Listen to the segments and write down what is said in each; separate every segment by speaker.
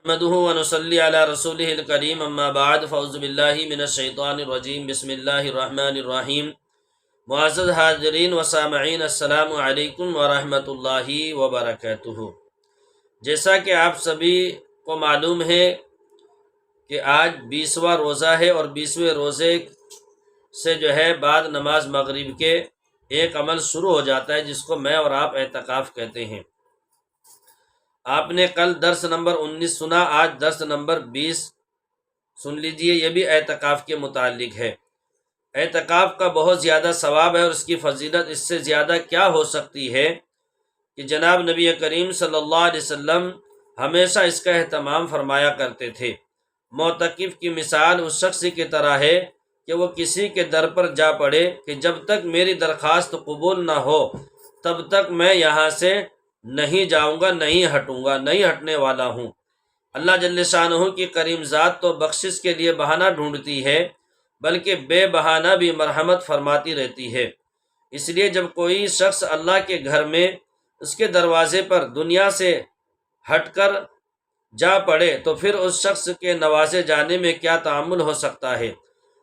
Speaker 1: نحمده ونصلي على رسوله الكريم اما بعد فاعوذ باللہ من الشیطان الرجیم بسم اللہ الرحمن الرحیم۔ معزز حاضرین و سامعین، السلام علیکم ورحمۃ اللہ وبرکاتہ۔ جیسا کہ آپ سبھی کو معلوم ہے کہ آج 20واں روزہ ہے، اور 20ویں روزے سے بعد نماز مغرب کے ایک عمل شروع ہو جاتا ہے جس کو میں اور آپ اعتکاف کہتے ہیں۔ آپ نے کل درس نمبر 19 سنا، آج درس نمبر 20 سن لیجئے، یہ بھی اعتکاف کے متعلق ہے۔ اعتکاف کا بہت زیادہ ثواب ہے، اور اس کی فضیلت اس سے زیادہ کیا ہو سکتی ہے کہ جناب نبی کریم صلی اللہ علیہ وسلم ہمیشہ اس کا اہتمام فرمایا کرتے تھے۔ معتکف کی مثال اس شخص کی طرح ہے کہ وہ کسی کے در پر جا پڑے کہ جب تک میری درخواست قبول نہ ہو تب تک میں یہاں سے نہیں جاؤں گا، نہیں ہٹوں گا، نہیں ہٹنے والا ہوں۔ اللہ جل شانہ کی کریم ذات تو بخشش کے لیے بہانہ ڈھونڈتی ہے، بلکہ بے بہانہ بھی مرحمت فرماتی رہتی ہے۔ اس لیے جب کوئی شخص اللہ کے گھر میں اس کے دروازے پر دنیا سے ہٹ کر جا پڑے تو پھر اس شخص کے نوازے جانے میں کیا تعامل ہو سکتا ہے،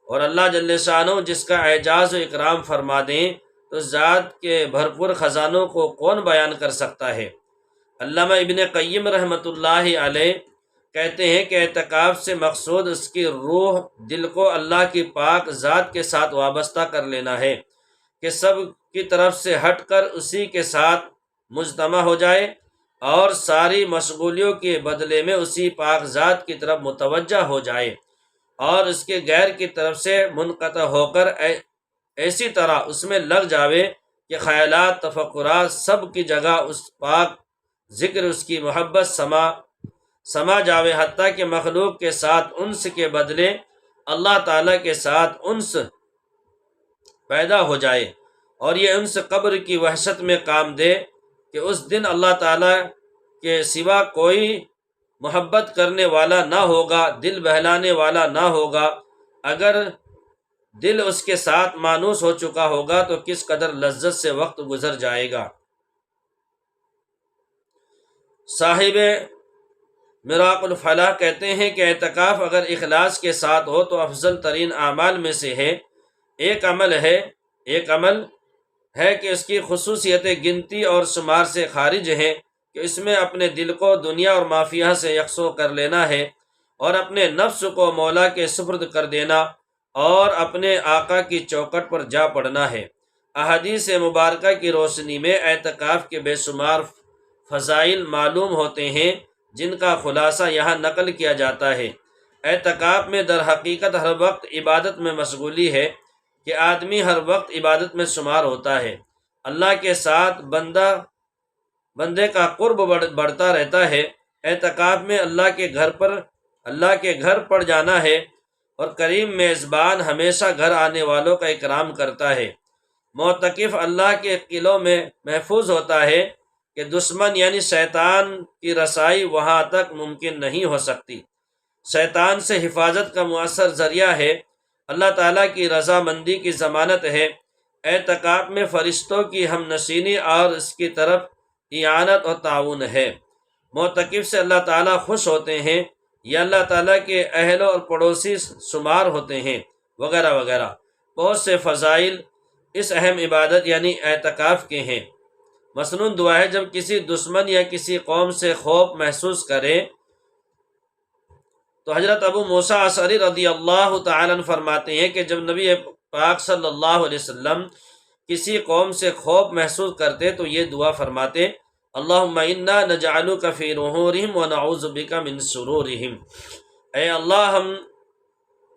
Speaker 1: اور اللہ جل شانہ جس کا اعزاز و اکرام فرما دیں تو ذات کے بھرپور خزانوں کو کون بیان کر سکتا ہے۔ علامہ ابن قیم رحمۃ اللہ علیہ کہتے ہیں کہ اعتکاف سے مقصود اس کی روح، دل کو اللہ کی پاک ذات کے ساتھ وابستہ کر لینا ہے کہ سب کی طرف سے ہٹ کر اسی کے ساتھ مجتمع ہو جائے، اور ساری مشغولیوں کے بدلے میں اسی پاک ذات کی طرف متوجہ ہو جائے، اور اس کے غیر کی طرف سے منقطع ہو کر ایسی طرح اس میں لگ جاوے کہ خیالات، تفکرات سب کی جگہ اس پاک ذکر، اس کی محبت سما جاوے، حتیٰ کہ مخلوق کے ساتھ انس کے بدلے اللہ تعالیٰ کے ساتھ انس پیدا ہو جائے، اور یہ انس قبر کی وحشت میں کام دے کہ اس دن اللہ تعالیٰ کے سوا کوئی محبت کرنے والا نہ ہوگا، دل بہلانے والا نہ ہوگا۔ اگر دل اس کے ساتھ مانوس ہو چکا ہوگا تو کس قدر لذت سے وقت گزر جائے گا۔ صاحب مراق الفلاح کہتے ہیں کہ اعتکاف اگر اخلاص کے ساتھ ہو تو افضل ترین اعمال میں سے ہے۔ ایک عمل ہے کہ اس کی خصوصیتیں گنتی اور شمار سے خارج ہیں کہ اس میں اپنے دل کو دنیا اور مافیہ سے یکسو کر لینا ہے، اور اپنے نفس کو مولا کے سپرد کر دینا، اور اپنے آقا کی چوکٹ پر جا پڑنا ہے۔ احادیث مبارکہ کی روشنی میں اعتکاف کے بے شمار فضائل معلوم ہوتے ہیں جن کا خلاصہ یہاں نقل کیا جاتا ہے۔ اعتکاف میں در حقیقت ہر وقت عبادت میں مشغولی ہے کہ آدمی ہر وقت عبادت میں شمار ہوتا ہے۔ اللہ کے ساتھ بندے کا قرب بڑھتا رہتا ہے۔ اعتکاف میں اللہ کے گھر پڑ جانا ہے، اور کریم میزبان ہمیشہ گھر آنے والوں کا اکرام کرتا ہے۔ معتکف اللہ کے قلعوں میں محفوظ ہوتا ہے کہ دشمن یعنی شیطان کی رسائی وہاں تک ممکن نہیں ہو سکتی۔ شیطان سے حفاظت کا مؤثر ذریعہ ہے، اللہ تعالیٰ کی رضامندی کی ضمانت ہے۔ اعتکاف میں فرشتوں کی ہم نشینی اور اس کی طرف اعانت اور تعاون ہے۔ معتکف سے اللہ تعالیٰ خوش ہوتے ہیں، یا اللہ تعالیٰ کے اہل اور پڑوسی شمار ہوتے ہیں، وغیرہ وغیرہ۔ بہت سے فضائل اس اہم عبادت یعنی اعتکاف کے ہیں۔ مسنون دعا ہے، جب کسی دشمن یا کسی قوم سے خوف محسوس کرے تو حضرت ابو موسیٰ اشعری رضی اللہ تعالیٰ عنہ فرماتے ہیں کہ جب نبی پاک صلی اللہ علیہ وسلم کسی قوم سے خوف محسوس کرتے تو یہ دعا فرماتے، اللہم انا نجعلک فی نحورہم ونعوذ بک من شرورہم۔ اے اللہ، ہم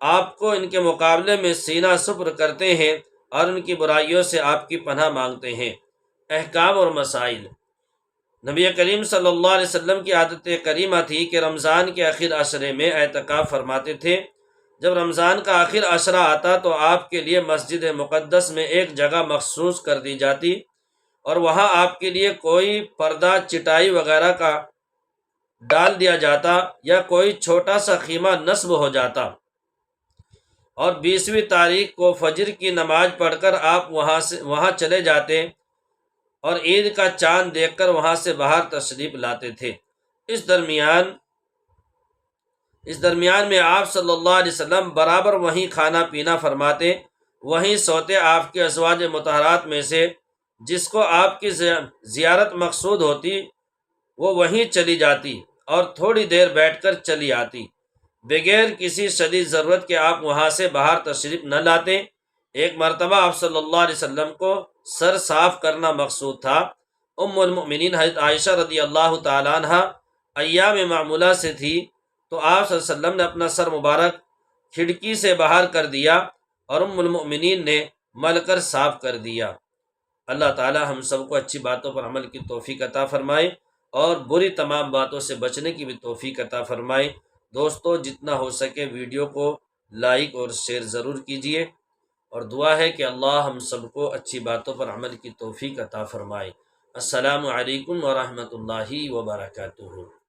Speaker 1: آپ کو ان کے مقابلے میں سینہ سپر کرتے ہیں اور ان کی برائیوں سے آپ کی پناہ مانگتے ہیں۔ احکام اور مسائل۔ نبی کریم صلی اللہ علیہ وسلم کی عادت کریمہ تھی کہ رمضان کے آخر عشرے میں اعتکاف فرماتے تھے۔ جب رمضان کا آخر عشرہ آتا تو آپ کے لیے مسجد مقدس میں ایک جگہ مخصوص کر دی جاتی، اور وہاں آپ کے لیے کوئی پردہ، چٹائی وغیرہ کا ڈال دیا جاتا، یا کوئی چھوٹا سا خیمہ نصب ہو جاتا، اور 20ویں تاریخ کو فجر کی نماز پڑھ کر آپ وہاں چلے جاتے، اور عید کا چاند دیکھ کر وہاں سے باہر تشریف لاتے تھے۔ اس درمیان اس درمیان میں آپ صلی اللہ علیہ وسلم برابر وہیں کھانا پینا فرماتے، وہیں سوتے۔ آپ کے ازواج مطہرات میں سے جس کو آپ کی زیارت مقصود ہوتی وہ وہیں چلی جاتی اور تھوڑی دیر بیٹھ کر چلی آتی، بغیر کسی شدید ضرورت کے آپ وہاں سے باہر تشریف نہ لاتے۔ ایک مرتبہ آپ صلی اللہ علیہ وسلم کو سر صاف کرنا مقصود تھا۔ ام المؤمنین حضرت عائشہ رضی اللہ تعالیٰ عنہ ایام معمولہ سے تھی، تو آپ صلی اللہ علیہ وسلم نے اپنا سر مبارک کھڑکی سے باہر کر دیا اور ام المؤمنین نے مل کر صاف کر دیا۔ اللہ تعالی ہم سب کو اچھی باتوں پر عمل کی توفیق عطا فرمائے اور بری تمام باتوں سے بچنے کی بھی توفیق عطا فرمائے۔ دوستو، جتنا ہو سکے ویڈیو کو لائک اور شیئر ضرور کیجیے، اور دعا ہے کہ اللہ ہم سب کو اچھی باتوں پر عمل کی توفیق عطا فرمائے۔ السلام علیکم ورحمۃ اللہ وبرکاتہ۔